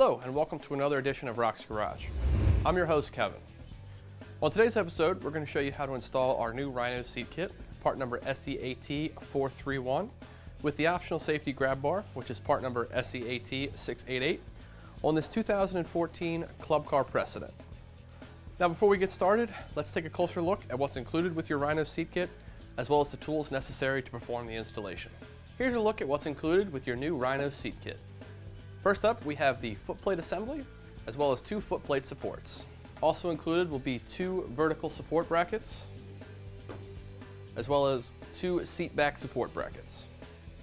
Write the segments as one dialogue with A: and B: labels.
A: Hello and welcome to another edition of RHOX Garage. I'm your host Kevin. On today's episode we're going to show you how to install our new Rhino seat kit, part number SEAT-431, with the optional safety grab bar, which is part number SEAT-688, on this 2014 Club Car Precedent. Now before we get started, let's take a closer look at what's included with your Rhino seat kit, as well as the tools necessary to perform the installation. Here's a look at what's included with your new Rhino seat kit. First up, we have the footplate assembly, as well as 2 footplate supports. Also included will be 2 vertical support brackets, as well as 2 seat back support brackets.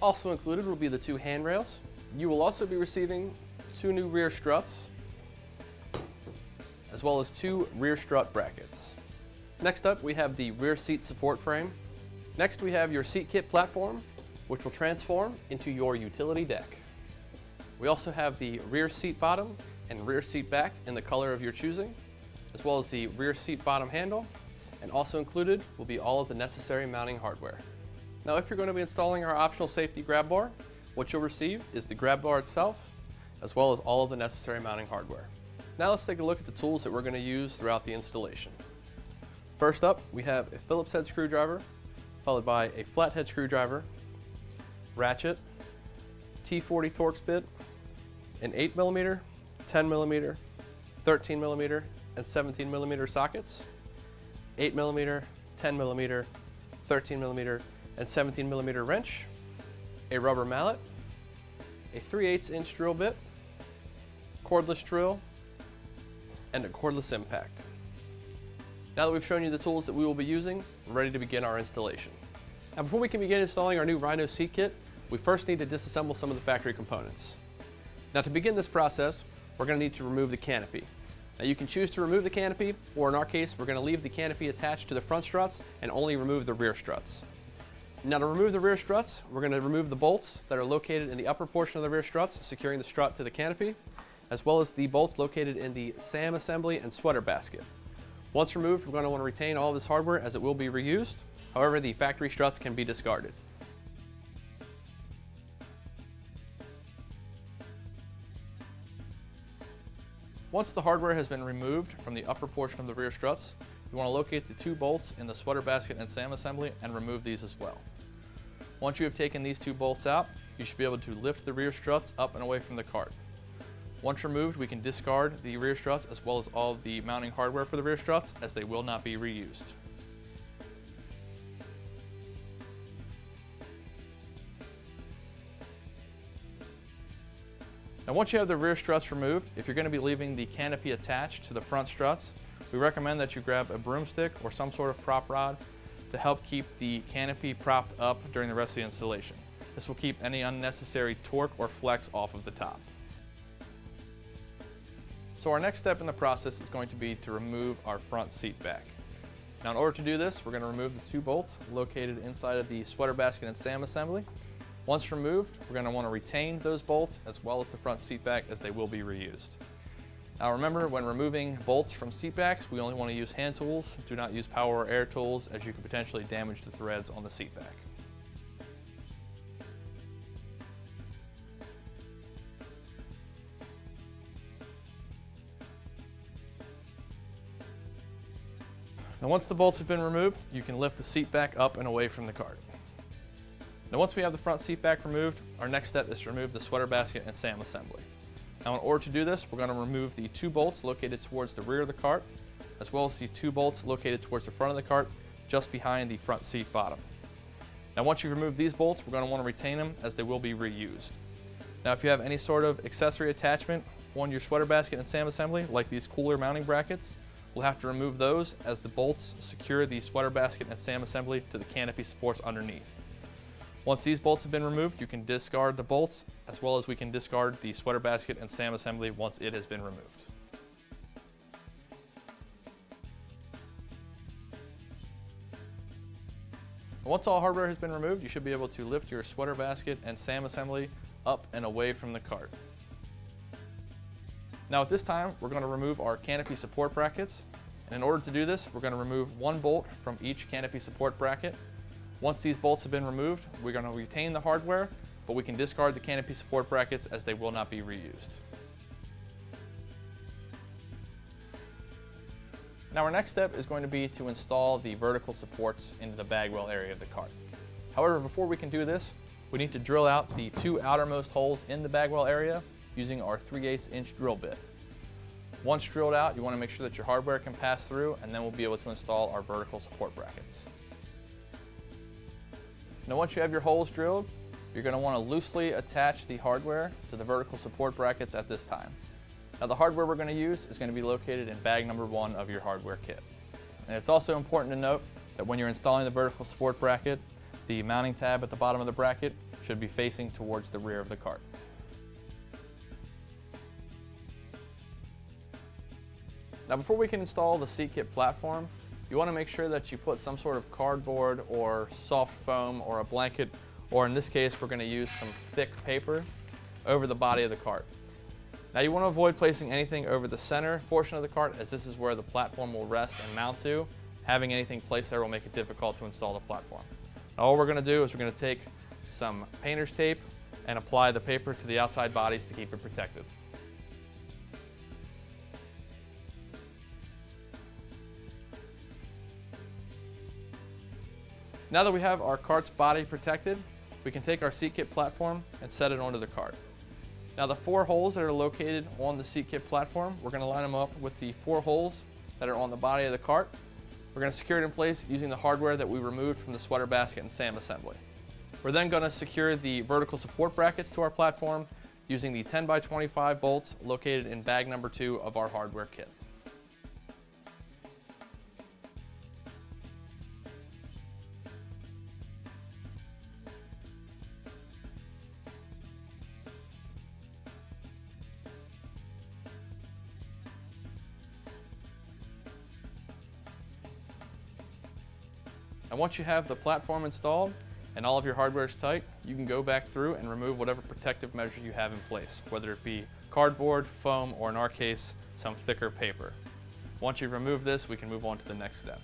A: Also included will be the 2 handrails. You will also be receiving 2 new rear struts, as well as 2 rear strut brackets. Next up, we have the rear seat support frame. Next, we have your seat kit platform, which will transform into your utility deck. We also have the rear seat bottom and rear seat back in the color of your choosing, as well as the rear seat bottom handle, and also included will be all of the necessary mounting hardware. Now if you're going to be installing our optional safety grab bar, what you'll receive is the grab bar itself, as well as all of the necessary mounting hardware. Now let's take a look at the tools that we're going to use throughout the installation. First up, we have a Phillips head screwdriver, followed by a flathead screwdriver, ratchet, T40 Torx bit, an 8mm, 10mm, 13mm, and 17mm sockets, 8mm, 10mm, 13mm, and 17mm wrench, a rubber mallet, a 3/8" drill bit, cordless drill, and a cordless impact. Now that we've shown you the tools that we will be using, we're ready to begin our installation. Now before we can begin installing our new Rhino seat kit, we first need to disassemble some of the factory components. Now to begin this process, we're going to need to remove the canopy. Now you can choose to remove the canopy, or in our case, we're going to leave the canopy attached to the front struts and only remove the rear struts. Now to remove the rear struts, we're going to remove the bolts that are located in the upper portion of the rear struts, securing the strut to the canopy, as well as the bolts located in the SAM assembly and sweater basket. Once removed, we're going to want to retain all of this hardware as it will be reused. However, the factory struts can be discarded. Once the hardware has been removed from the upper portion of the rear struts, you want to locate the 2 bolts in the sweater basket and SAM assembly and remove these as well. Once you have taken these 2 bolts out, you should be able to lift the rear struts up and away from the cart. Once removed, we can discard the rear struts as well as all of the mounting hardware for the rear struts, as they will not be reused. Now once you have the rear struts removed, if you're going to be leaving the canopy attached to the front struts, we recommend that you grab a broomstick or some sort of prop rod to help keep the canopy propped up during the rest of the installation. This will keep any unnecessary torque or flex off of the top. So our next step in the process is going to be to remove our front seat back. Now in order to do this, we're going to remove the 2 bolts located inside of the sweater basket and SAM assembly. Once removed, we're going to want to retain those bolts as well as the front seat back, as they will be reused. Now remember, when removing bolts from seat backs, we only want to use hand tools. Do not use power or air tools, as you can potentially damage the threads on the seat back. Now once the bolts have been removed, you can lift the seat back up and away from the cart. Now once we have the front seat back removed, our next step is to remove the sweater basket and SAM assembly. Now in order to do this, we're going to remove the 2 bolts located towards the rear of the cart, as well as the 2 bolts located towards the front of the cart, just behind the front seat bottom. Now once you've removed these bolts, we're going to want to retain them, as they will be reused. Now if you have any sort of accessory attachment on your sweater basket and SAM assembly, like these cooler mounting brackets, we'll have to remove those, as the bolts secure the sweater basket and SAM assembly to the canopy supports underneath. Once these bolts have been removed, you can discard the bolts, as well as we can discard the sweater basket and SAM assembly once it has been removed. Once all hardware has been removed, you should be able to lift your sweater basket and SAM assembly up and away from the cart. Now at this time, we're going to remove our canopy support brackets. And in order to do this, we're going to remove 1 bolt from each canopy support bracket. Once these bolts have been removed, we're going to retain the hardware, but we can discard the canopy support brackets, as they will not be reused. Now our next step is going to be to install the vertical supports into the bagwell area of the cart. However, before we can do this, we need to drill out the 2 outermost holes in the bagwell area using our 3/8 inch drill bit. Once drilled out, you want to make sure that your hardware can pass through, and then we'll be able to install our vertical support brackets. Now once you have your holes drilled, you're going to want to loosely attach the hardware to the vertical support brackets at this time. Now the hardware we're going to use is going to be located in bag number 1 of your hardware kit. And it's also important to note that when you're installing the vertical support bracket, the mounting tab at the bottom of the bracket should be facing towards the rear of the cart. Now before we can install the seat kit platform, you want to make sure that you put some sort of cardboard or soft foam or a blanket, or in this case we're going to use some thick paper, over the body of the cart. Now you want to avoid placing anything over the center portion of the cart, as this is where the platform will rest and mount to. Having anything placed there will make it difficult to install the platform. Now all we're going to do is we're going to take some painter's tape and apply the paper to the outside bodies to keep it protected. Now that we have our cart's body protected, we can take our seat kit platform and set it onto the cart. Now the 4 holes that are located on the seat kit platform, we're going to line them up with the 4 holes that are on the body of the cart. We're going to secure it in place using the hardware that we removed from the sweater basket and SAM assembly. We're then going to secure the vertical support brackets to our platform using the 10x25 bolts located in bag number 2 of our hardware kit. And once you have the platform installed and all of your hardware is tight, you can go back through and remove whatever protective measure you have in place, whether it be cardboard, foam, or in our case, some thicker paper. Once you've removed this, we can move on to the next step.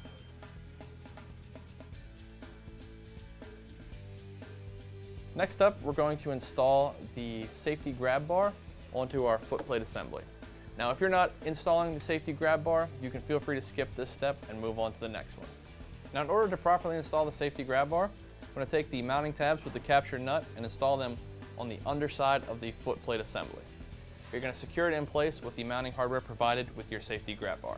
A: Next up, we're going to install the safety grab bar onto our footplate assembly. Now, if you're not installing the safety grab bar, you can feel free to skip this step and move on to the next one. Now, in order to properly install the safety grab bar, I'm going to take the mounting tabs with the captured nut and install them on the underside of the footplate assembly. You're going to secure it in place with the mounting hardware provided with your safety grab bar.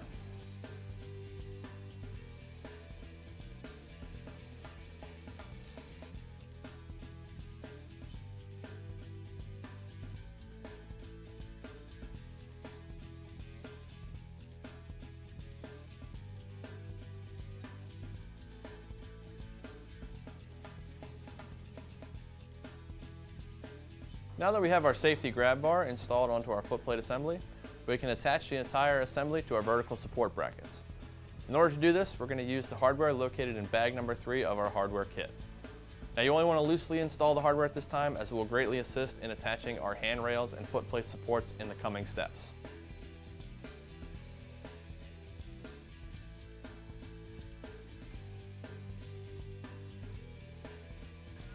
A: Now that we have our safety grab bar installed onto our footplate assembly, we can attach the entire assembly to our vertical support brackets. In order to do this, we're going to use the hardware located in bag number 3 of our hardware kit. Now you only want to loosely install the hardware at this time, as it will greatly assist in attaching our handrails and footplate supports in the coming steps.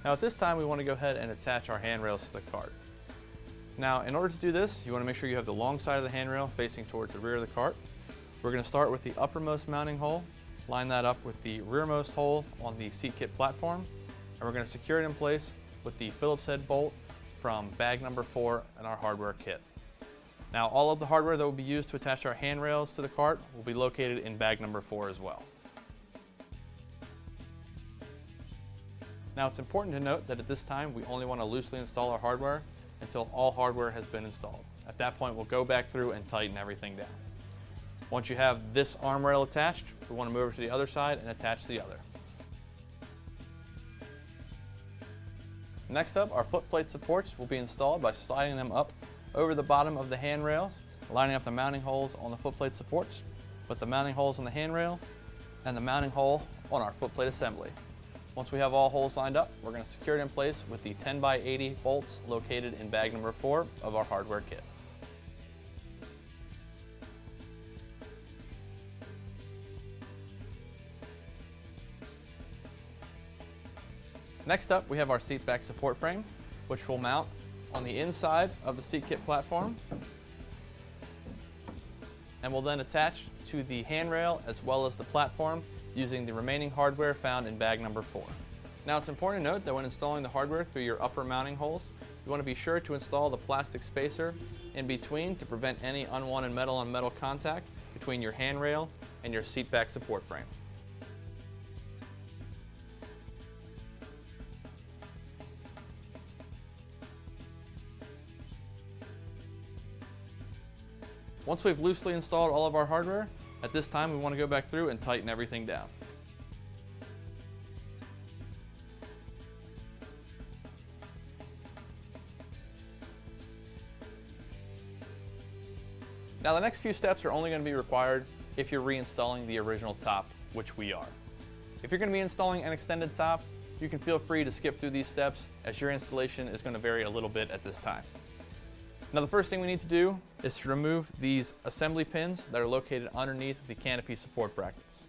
A: Now at this time, we want to go ahead and attach our handrails to the cart. Now in order to do this, you want to make sure you have the long side of the handrail facing towards the rear of the cart. We're going to start with the uppermost mounting hole, line that up with the rearmost hole on the seat kit platform, and we're going to secure it in place with the Phillips head bolt from bag number 4 in our hardware kit. Now all of the hardware that will be used to attach our handrails to the cart will be located in bag number 4 as well. Now it's important to note that at this time we only want to loosely install our hardware until all hardware has been installed. At that point we'll go back through and tighten everything down. Once you have this arm rail attached, we want to move over to the other side and attach the other. Next up, our footplate supports will be installed by sliding them up over the bottom of the handrails, lining up the mounting holes on the footplate supports with the mounting holes on the handrail and the mounting hole on our footplate assembly. Once we have all holes lined up, we're going to secure it in place with the 10x80 bolts located in bag number 4 of our hardware kit. Next up, we have our seat back support frame, which will mount on the inside of the seat kit platform. and will then attach to the handrail as well as the platform using the remaining hardware found in bag number 4. Now it's important to note that when installing the hardware through your upper mounting holes, you want to be sure to install the plastic spacer in between to prevent any unwanted metal on metal contact between your handrail and your seat back support frame. Once we've loosely installed all of our hardware, at this time we want to go back through and tighten everything down. Now the next few steps are only going to be required if you're reinstalling the original top, which we are. If you're going to be installing an extended top, you can feel free to skip through these steps as your installation is going to vary a little bit at this time. Now the first thing we need to do is to remove these assembly pins that are located underneath the canopy support brackets.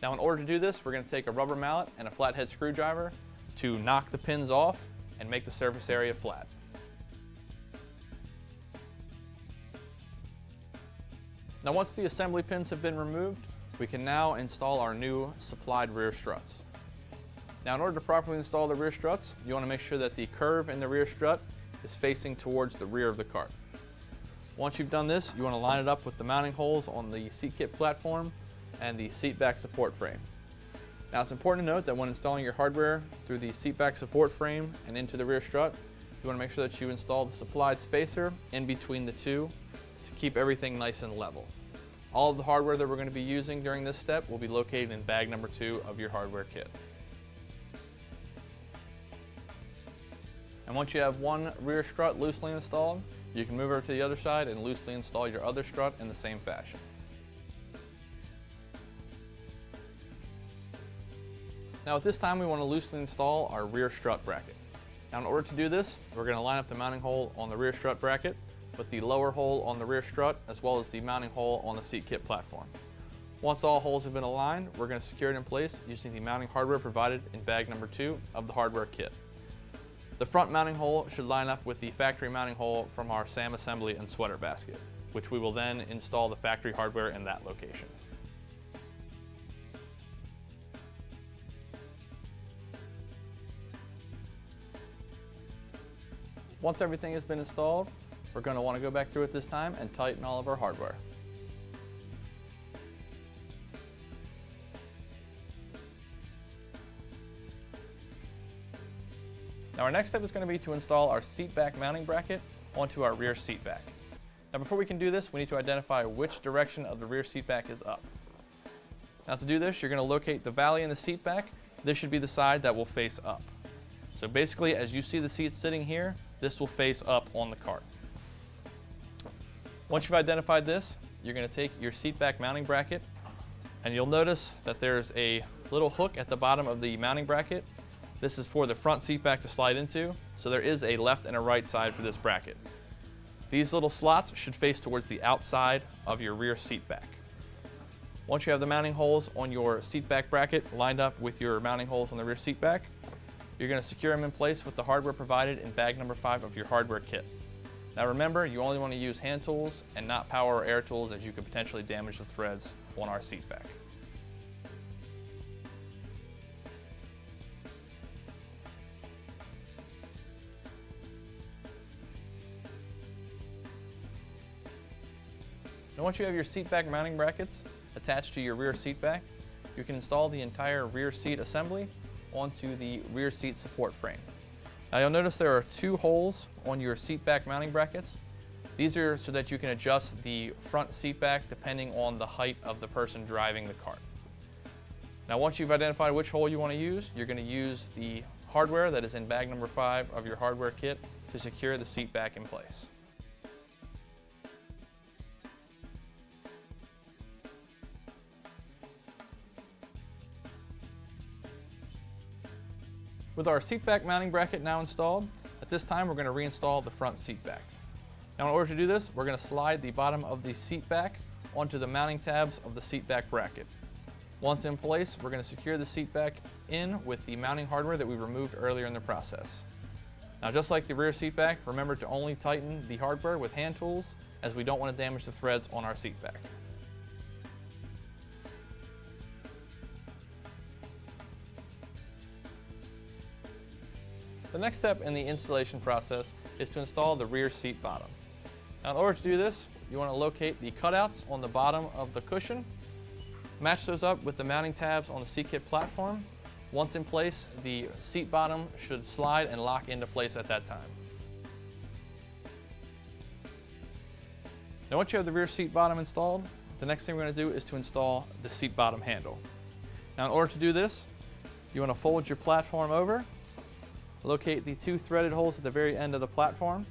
A: Now in order to do this, we're going to take a rubber mallet and a flathead screwdriver to knock the pins off and make the surface area flat. Now once the assembly pins have been removed, we can now install our new supplied rear struts. Now in order to properly install the rear struts, you want to make sure that the curve in the rear strut is facing towards the rear of the cart. Once you've done this, you want to line it up with the mounting holes on the seat kit platform and the seat back support frame. Now it's important to note that when installing your hardware through the seat back support frame and into the rear strut, you want to make sure that you install the supplied spacer in between the two to keep everything nice and level. All of the hardware that we're going to be using during this step will be located in bag number 2 of your hardware kit. And once you have one rear strut loosely installed, you can move over to the other side and loosely install your other strut in the same fashion. Now at this time we want to loosely install our rear strut bracket. Now in order to do this, we're going to line up the mounting hole on the rear strut bracket with the lower hole on the rear strut as well as the mounting hole on the seat kit platform. Once all holes have been aligned, we're going to secure it in place using the mounting hardware provided in bag number 2 of the hardware kit. The front mounting hole should line up with the factory mounting hole from our SAM assembly and sweater basket, which we will then install the factory hardware in that location. Once everything has been installed, we're going to want to go back through it this time and tighten all of our hardware. Now our next step is going to be to install our seat back mounting bracket onto our rear seat back. Now before we can do this, we need to identify which direction of the rear seat back is up. Now to do this, you're going to locate the valley in the seat back. This should be the side that will face up. So basically, as you see the seat sitting here, this will face up on the cart. Once you've identified this, you're going to take your seat back mounting bracket, and you'll notice that there's a little hook at the bottom of the mounting bracket. This is for the front seat back to slide into, so there is a left and a right side for this bracket. These little slots should face towards the outside of your rear seat back. Once you have the mounting holes on your seat back bracket lined up with your mounting holes on the rear seat back, you're going to secure them in place with the hardware provided in bag number 5 of your hardware kit. Now remember, you only want to use hand tools and not power or air tools, as you could potentially damage the threads on our seat back. Now once you have your seat back mounting brackets attached to your rear seat back, you can install the entire rear seat assembly onto the rear seat support frame. Now you'll notice there are 2 holes on your seat back mounting brackets. These are so that you can adjust the front seat back depending on the height of the person driving the cart. Now once you've identified which hole you want to use, you're going to use the hardware that is in bag number 5 of your hardware kit to secure the seat back in place. With our seat back mounting bracket now installed, at this time we're going to reinstall the front seat back. Now in order to do this, we're going to slide the bottom of the seat back onto the mounting tabs of the seat back bracket. Once in place, we're going to secure the seat back in with the mounting hardware that we removed earlier in the process. Now just like the rear seat back, remember to only tighten the hardware with hand tools, as we don't want to damage the threads on our seat back. The next step in the installation process is to install the rear seat bottom. Now, in order to do this, you want to locate the cutouts on the bottom of the cushion, match those up with the mounting tabs on the seat kit platform. Once in place, the seat bottom should slide and lock into place at that time. Now, once you have the rear seat bottom installed, the next thing we're going to do is to install the seat bottom handle. Now, in order to do this, you want to fold your platform over, locate the 2 threaded holes at the very end of the platform,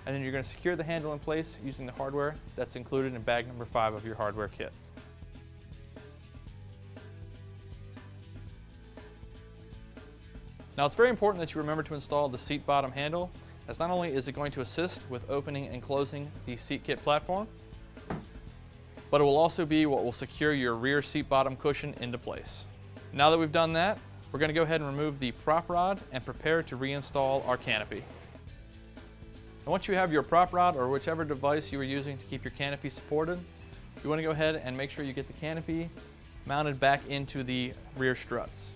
A: and then you're going to secure the handle in place using the hardware that's included in bag number 5 of your hardware kit. Now, it's very important that you remember to install the seat bottom handle, as not only is it going to assist with opening and closing the seat kit platform, but it will also be what will secure your rear seat bottom cushion into place. Now that we've done that, we're going to go ahead and remove the prop rod and prepare to reinstall our canopy. And once you have your prop rod or whichever device you are using to keep your canopy supported, you want to go ahead and make sure you get the canopy mounted back into the rear struts.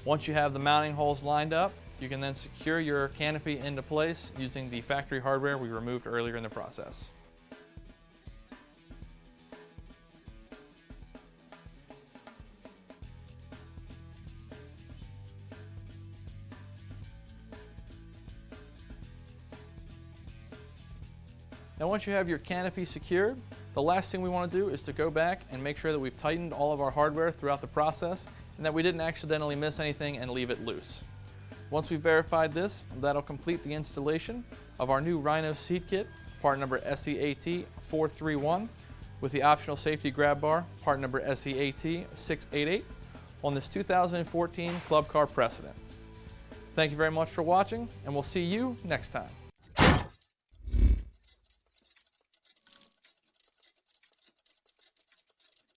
A: Once you have the mounting holes lined up, you can then secure your canopy into place using the factory hardware we removed earlier in the process. Now, once you have your canopy secured, the last thing we want to do is to go back and make sure that we've tightened all of our hardware throughout the process and that we didn't accidentally miss anything and leave it loose. Once we've verified this, that'll complete the installation of our new Rhino seat kit, part number SEAT-431, with the optional safety grab bar, part number SEAT-688, on this 2014 Club Car Precedent. Thank you very much for watching, and we'll see you next time.